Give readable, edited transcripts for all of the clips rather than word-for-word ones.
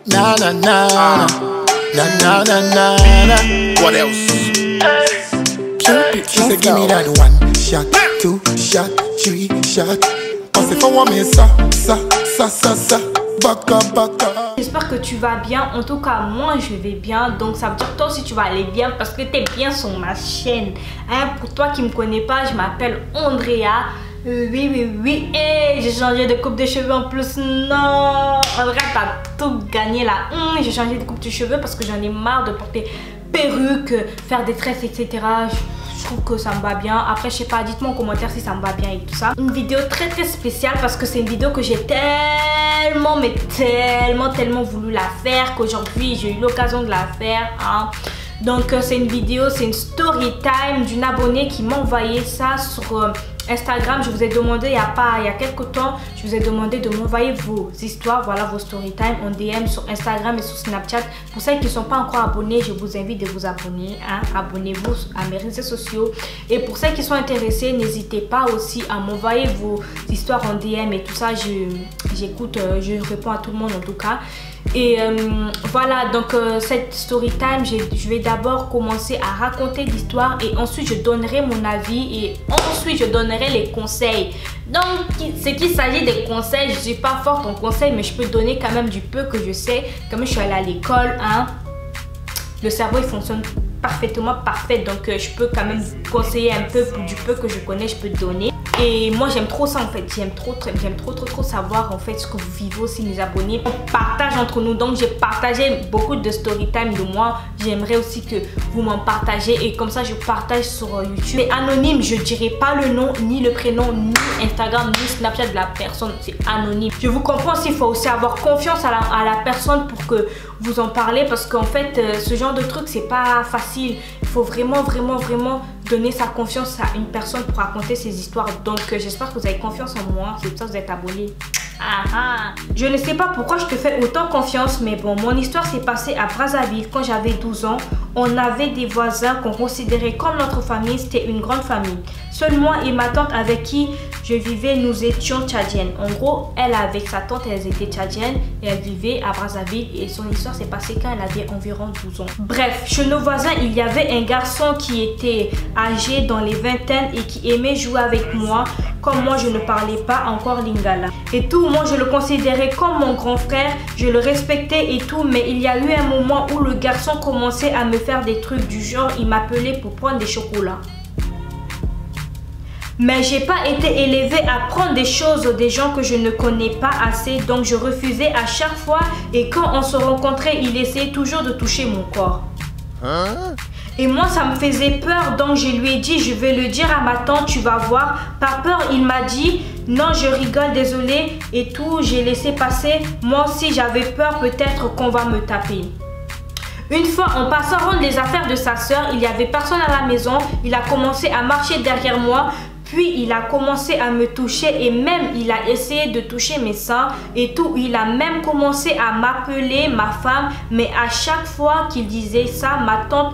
Na na na na na na na na. What else? She said give me that one shot, two shot, three shot. Passe for one me sa. Baka. J'espère que tu vas bien. En tout cas, moi je vais bien. Donc ça veut dire que toi aussi tu vas aller bien parce que tu es bien sur ma chaîne. Hein, pour toi qui me connais pas, je m'appelle Andrea. Oui. Et j'ai changé de coupe de cheveux en plus. Non, Andrea, t'as tout gagné là. J'ai changé de coupe de cheveux parce que j'en ai marre de porter perruque, faire des tresses, etc. Je trouve que ça me va bien. Après, je sais pas, dites-moi en commentaire si ça me va bien et tout ça. Une vidéo très spéciale parce que c'est une vidéo que j'ai tellement voulu la faire qu'aujourd'hui j'ai eu l'occasion de la faire. Hein. Donc c'est une vidéo, c'est une story time d'une abonnée qui m'a envoyé ça sur Instagram. Je vous ai demandé il y a quelques temps, je vous ai demandé de m'envoyer vos histoires, voilà, vos story time en DM sur Instagram et sur Snapchat. Pour celles qui ne sont pas encore abonnées, je vous invite de vous abonner. Hein. Abonnez-vous à mes réseaux sociaux. Et pour celles qui sont intéressées, n'hésitez pas aussi à m'envoyer vos histoires en DM et tout ça. J'écoute, je réponds à tout le monde en tout cas. Et voilà, donc cette story time, je vais d'abord commencer à raconter l'histoire et ensuite je donnerai mon avis et ensuite je donnerai les conseils. Donc, ce qu'il s'agit des conseils, je ne suis pas forte en conseils, mais je peux donner quand même du peu que je sais. Comme je suis allée à l'école, hein, le cerveau il fonctionne parfaitement parfait, donc je peux quand même conseiller un peu du peu que je connais, je peux donner. Et moi j'aime trop ça en fait, j'aime trop savoir en fait ce que vous vivez aussi mes abonnés. On partage entre nous, donc j'ai partagé beaucoup de story time de moi. J'aimerais aussi que vous m'en partagez et comme ça je partage sur YouTube. Mais anonyme, je dirai pas le nom, ni le prénom, ni Instagram, ni Snapchat de la personne, c'est anonyme. Je vous comprends aussi, il faut aussi avoir confiance à la personne pour que vous en parlez parce qu'en fait ce genre de truc c'est pas facile. Il faut vraiment donner sa confiance à une personne pour raconter ses histoires. Donc j'espère que vous avez confiance en moi, c'est pour ça que vous êtes abonné. Je ne sais pas pourquoi je te fais autant confiance, mais bon, mon histoire s'est passée à Brazzaville quand j'avais 12 ans. On avait des voisins qu'on considérait comme notre famille, c'était une grande famille. Seul moi et ma tante avec qui je vivais, nous étions tchadiennes. En gros, elle avec sa tante, elles étaient tchadiennes et elles vivaient à Brazzaville et son histoire s'est passée quand elle avait environ 12 ans. Bref, chez nos voisins, il y avait un garçon qui était âgé dans les vingtaines et qui aimait jouer avec moi. Comme moi, je ne parlais pas encore lingala. Et tout, moi, je le considérais comme mon grand frère. Je le respectais et tout. Mais il y a eu un moment où le garçon commençait à me faire des trucs du genre. Il m'appelait pour prendre des chocolats. Mais j'ai pas été élevée à prendre des choses des gens que je ne connais pas assez. Donc, je refusais à chaque fois. Et quand on se rencontrait, il essayait toujours de toucher mon corps. Et moi ça me faisait peur, donc je lui ai dit je vais le dire à ma tante, tu vas voir. Par peur il m'a dit non je rigole, désolé et tout, j'ai laissé passer. Moi aussi j'avais peur peut-être qu'on va me taper. Une fois en passant rendre les affaires de sa soeur, il n'y avait personne à la maison, il a commencé à marcher derrière moi. Puis il a commencé à me toucher et même il a essayé de toucher mes seins et tout. Il a même commencé à m'appeler ma femme. Mais à chaque fois qu'il disait ça, ma tante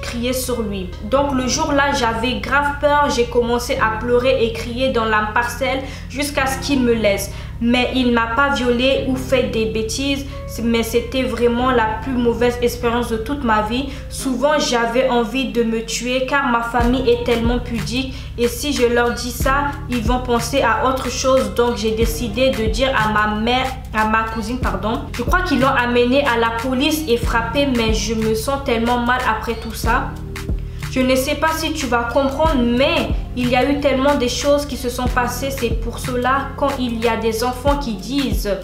criait sur lui. Donc le jour-là, j'avais grave peur. J'ai commencé à pleurer et crier dans la parcelle jusqu'à ce qu'il me laisse. Mais il m'a pas violée ou fait des bêtises. Mais c'était vraiment la plus mauvaise expérience de toute ma vie. Souvent, j'avais envie de me tuer car ma famille est tellement pudique. Et si je leur dis ça, ils vont penser à autre chose. Donc, j'ai décidé de dire à ma cousine, pardon. Je crois qu'ils l'ont amené à la police et frappé. Mais je me sens tellement mal après tout ça. Je ne sais pas si tu vas comprendre, mais il y a eu tellement de choses qui se sont passées. C'est pour cela, quand il y a des enfants qui disent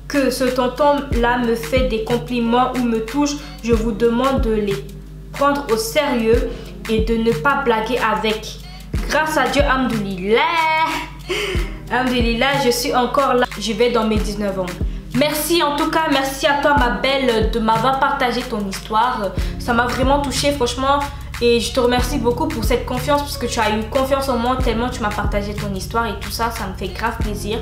que ce tonton-là me fait des compliments ou me touche, je vous demande de les prendre au sérieux et de ne pas blaguer avec. Grâce à Dieu, Alhamdoulilah, Alhamdoulilah, je suis encore là. Je vais dans mes 19 ans. Merci en tout cas, merci à toi ma belle de m'avoir partagé ton histoire. Ça m'a vraiment touchée franchement. Et je te remercie beaucoup pour cette confiance parce que tu as eu confiance en moi tellement tu m'as partagé ton histoire et tout ça, ça me fait grave plaisir.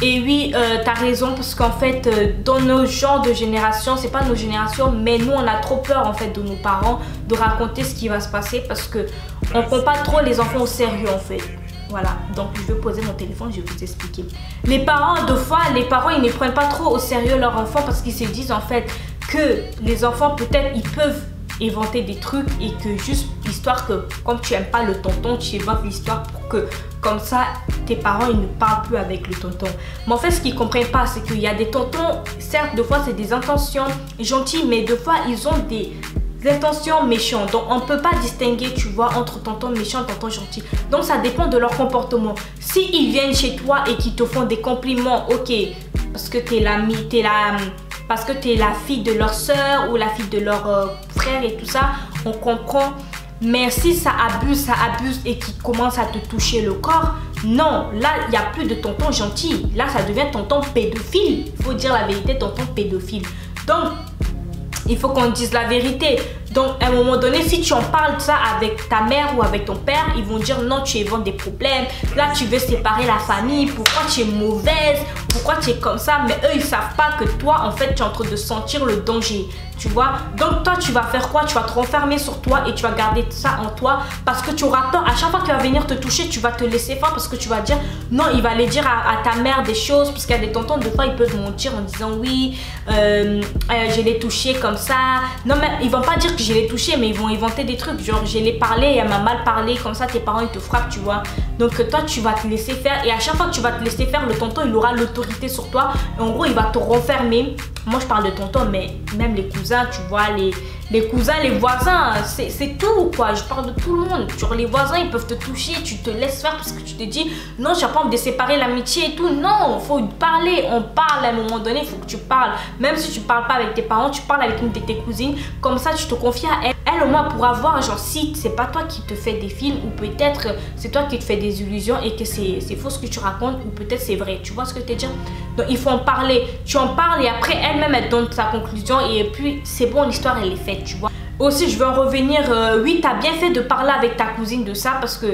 Et oui, tu as raison parce qu'en fait, dans nos genres de génération, c'est pas nos générations, mais nous on a trop peur en fait de nos parents de raconter ce qui va se passer parce que on prend pas trop les enfants au sérieux en fait. Voilà, donc je vais poser mon téléphone, je vais vous expliquer. Les parents, deux fois, les parents, ils ne prennent pas trop au sérieux leur enfant parce qu'ils se disent en fait que les enfants, peut-être, ils peuvent inventer des trucs et que juste histoire que, comme tu n'aimes pas le tonton, tu inventes l'histoire pour que, comme ça, tes parents, ils ne parlent plus avec le tonton. Mais en fait, ce qu'ils ne comprennent pas, c'est qu'il y a des tontons, certes, deux fois, c'est des intentions gentilles, mais deux fois, ils ont des intentions méchantes. Donc, on ne peut pas distinguer, tu vois, entre tonton méchant et tonton gentil. Donc, ça dépend de leur comportement. S'ils viennent chez toi et qu'ils te font des compliments, ok, parce que tu es l'ami, parce que tu es la fille de leur soeur ou la fille de leur frère et tout ça, on comprend. Mais si ça abuse et qu'ils commencent à te toucher le corps, non, là, il n'y a plus de tonton gentil. Là, ça devient tonton pédophile. Il faut dire la vérité, tonton pédophile. Donc, il faut qu'on dise la vérité. Donc, à un moment donné, si tu en parles de ça avec ta mère ou avec ton père, ils vont dire non, tu inventes des problèmes. Là, tu veux séparer la famille. Pourquoi tu es mauvaise? Pourquoi tu es comme ça? Mais eux, ils ne savent pas que toi, en fait, tu es en train de sentir le danger. Tu vois? Donc, toi, tu vas faire quoi? Tu vas te renfermer sur toi et tu vas garder ça en toi parce que tu auras peur. À chaque fois qu'il va venir te toucher, tu vas te laisser faire parce que tu vas dire non, il va aller dire à ta mère des choses. Parce qu'il y a des tontons, des fois, ils peuvent mentir en disant oui, je l'ai touché comme ça. Non, mais ils vont pas dire que je l'ai touché, mais ils vont inventer des trucs. Genre, je l'ai parlé et elle m'a mal parlé. Comme ça, tes parents, ils te frappent, tu vois. Donc, toi, tu vas te laisser faire. Et à chaque fois que tu vas te laisser faire, le tonton, il aura l'autorité sur toi. Et en gros, il va te renfermer. Moi, je parle de tonton, mais même les cousins, tu vois, les cousins, les voisins, c'est tout, quoi. Je parle de tout le monde. Genre, les voisins, ils peuvent te toucher, tu te laisses faire parce que tu te dis, non, j'ai pas envie de séparer l'amitié et tout. Non, il faut parler. On parle à un moment donné, il faut que tu parles. Même si tu parles pas avec tes parents, tu parles avec une de tes cousines. Comme ça, tu te confies à elle. Elle, au moins, pourra voir, genre, si c'est pas toi qui te fais des films ou peut-être c'est toi qui te fais des illusions et que c'est faux ce que tu racontes ou peut-être c'est vrai. Tu vois ce que je te dis? Donc, il faut en parler. Tu en parles et après, elle-même, elle donne sa conclusion et puis, c'est bon, l'histoire, elle est faite, tu vois. Aussi, je veux en revenir. Oui, tu as bien fait de parler avec ta cousine de ça parce que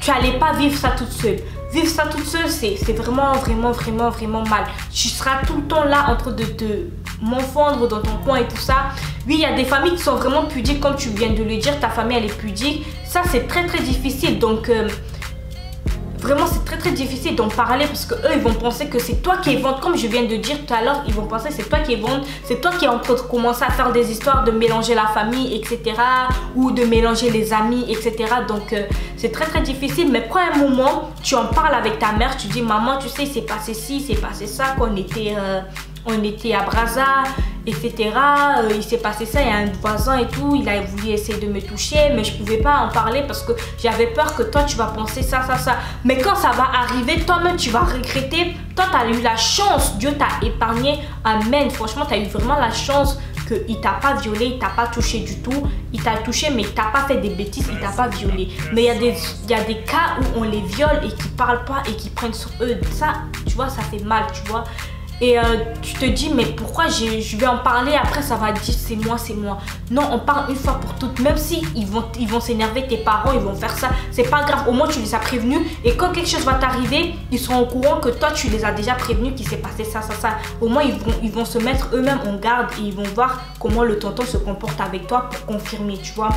tu n'allais pas vivre ça toute seule. Vivre ça toute seule, c'est vraiment mal. Tu seras tout le temps là en train de te m'enfendre dans ton coin et tout ça. Oui, il y a des familles qui sont vraiment pudiques, comme tu viens de le dire. Ta famille, elle est pudique. Ça, c'est très difficile. Donc, vraiment, c'est très difficile d'en parler parce que eux, ils vont penser que c'est toi qui invente. Comme je viens de dire tout à l'heure, ils vont penser que c'est toi qui invente. C'est toi qui es en train de commencer à faire des histoires, de mélanger la famille, etc. Ou de mélanger les amis, etc. Donc, c'est très difficile. Mais prends un moment, tu en parles avec ta mère. Tu dis, maman, tu sais, il s'est passé ci, il s'est passé ça, qu'on était... on était à Brazza, etc. Il s'est passé ça, il y a un voisin et tout, il a voulu essayer de me toucher, mais je pouvais pas en parler parce que j'avais peur que toi, tu vas penser ça. Mais quand ça va arriver, toi-même, tu vas regretter. Toi, tu as eu la chance, Dieu t'a épargné. Amen. Franchement, tu as eu vraiment la chance qu'il t'a pas violé, il t'a pas touché du tout. Il t'a touché, mais il t'a pas fait des bêtises, il t'a pas violé. Mais il y a des cas où on les viole et qui parlent pas et qui prennent sur eux. Ça, tu vois, ça fait mal, tu vois. Et tu te dis, mais pourquoi je vais en parler, après ça va dire c'est moi. Non, on parle une fois pour toutes. Même si ils vont s'énerver, tes parents, ils vont faire ça, c'est pas grave. Au moins, tu les as prévenus. Et quand quelque chose va t'arriver, ils seront au courant que toi, tu les as déjà prévenus qu'il s'est passé ça. Au moins, ils vont se mettre eux-mêmes en garde et ils vont voir comment le tonton se comporte avec toi pour confirmer, tu vois.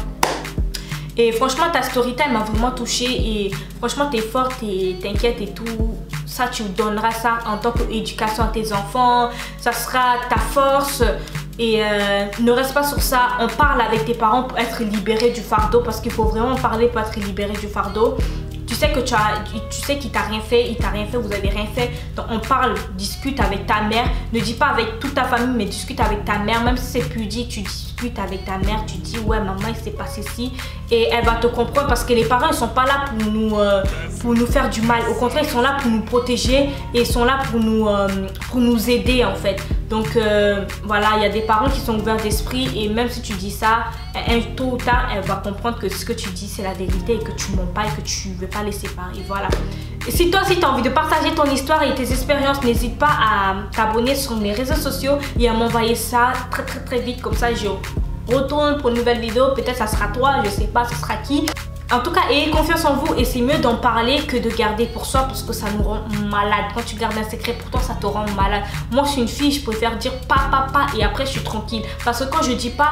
Et franchement, ta story time m'a vraiment touchée. Et franchement, t'es forte et t'inquiète et tout. Ça, tu donneras ça en tant qu'éducation à tes enfants. Ça sera ta force. Et ne reste pas sur ça. On parle avec tes parents pour être libéré du fardeau. Parce qu'il faut vraiment parler pour être libéré du fardeau. Tu sais que tu sais qu'il t'a rien fait, vous avez rien fait. Donc on parle, discute avec ta mère. Ne dis pas avec toute ta famille, mais discute avec ta mère. Même si c'est pudique, tu discutes avec ta mère. Tu dis ouais maman, il s'est passé ci. Et elle va te comprendre parce que les parents, ils sont pas là pour nous faire du mal. Au contraire, ils sont là pour nous protéger et ils sont là pour nous aider en fait. Donc voilà, il y a des parents qui sont ouverts d'esprit et même si tu dis ça, tôt ou tard, elle va comprendre que ce que tu dis, c'est la vérité et que tu mens pas et que tu veux pas les séparer. Voilà. Et si toi aussi tu as envie de partager ton histoire et tes expériences, n'hésite pas à t'abonner sur mes réseaux sociaux et à m'envoyer ça très vite. Comme ça, je retourne pour une nouvelle vidéo. Peut-être ça sera toi, je sais pas, ce sera qui. En tout cas, ayez confiance en vous et c'est mieux d'en parler que de garder pour soi parce que ça nous rend malade. Quand tu gardes un secret pour toi, ça te rend malade. Moi, je suis une fille, je préfère dire pas et après je suis tranquille. Parce que quand je dis pas,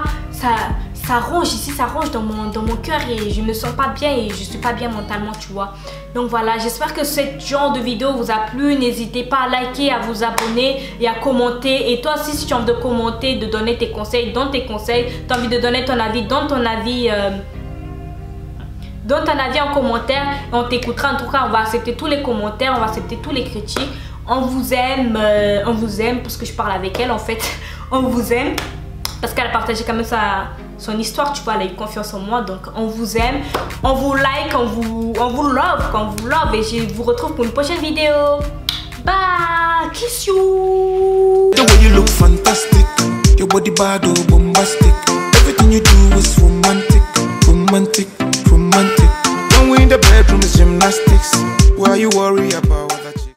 ça ronge ici, ça ronge dans mon cœur et je me sens pas bien et je suis pas bien mentalement, tu vois. Donc voilà, j'espère que ce genre de vidéo vous a plu. N'hésitez pas à liker, à vous abonner et à commenter. Et toi aussi, si tu as envie de commenter, de donner tes conseils, donne tes conseils. Tu as envie de donner ton avis, donne ton avis. Donne ton avis en commentaire et on t'écoutera. En tout cas, on va accepter tous les commentaires, on va accepter tous les critiques. On vous aime parce que je parle avec elle en fait. On vous aime parce qu'elle a partagé quand même son histoire, tu vois, elle a eu confiance en moi. Donc on vous aime, on vous like, on vous love et je vous retrouve pour une prochaine vidéo. Bye, kiss you. The way you look fantastic, your body bad or bombastic. Everything you do is romantic, romantic, romantic. When we in the bedroom is gymnastics. Why are you worried?